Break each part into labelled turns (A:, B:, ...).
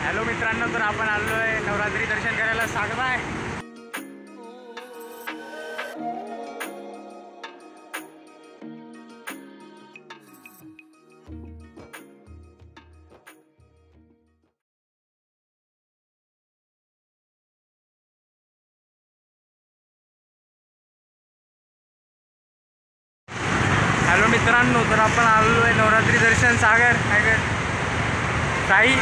A: Hello मित्रांनो, तर आपण आलो आहे नवरात्री दर्शन करायला सागरबाई. हॅलो मित्रांनो, तर आपण आलो आहे नवरात्री दर्शन सागर साई.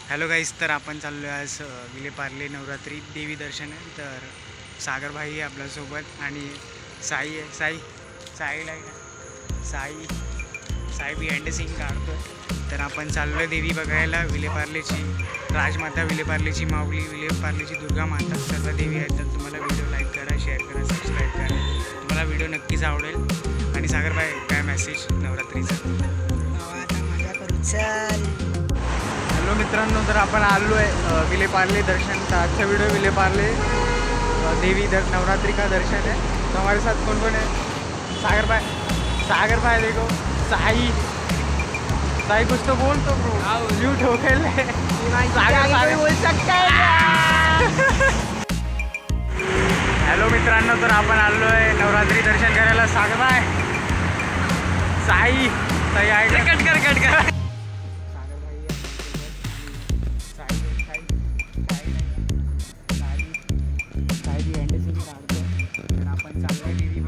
A: हॅलो गाईस, तर आपण चाललो आहे आज विलेपार्ले नवरात्री देवी दर्शन आहे. तर सागरभाई आहे आपल्यासोबत आणि साई आहे. साई बिहाइंड सीन काढतो. तर आपण चाललो आहे देवी बघायला. विलेपार्लेची राजमाता, विलेपार्लेची माऊली, विलेपार्लेची दुर्गा माता सर्व देवी आहेत. तर तुम्हाला व्हिडिओ लाईक करा, शेअर करा, सबस्क्राईब करा. तुम्हाला व्हिडिओ नक्कीच आवडेल. आणि सागरभाई, काय मेसेज नवरात्रीचा?
B: आता मजा करू चल.
A: हॅलो मित्रांनो, तर आपण आलो आहे विलेपार्ले दर्शन. तर आजचा व्हिडिओ विलेपार्ले देवी नवरात्रि का दर्शन है. तो हमारे साथ कौन कौन है? सागर भाई देखो, साई कुछ तो बोल. तो म्यूट हो गए. सागर बोल सकता है. हॅलो मित्रांनो, तर आपण आलो आहे नवरात्री दर्शन करायला सागरबाई. साई आहे. कट कर. आपण चाललो देवी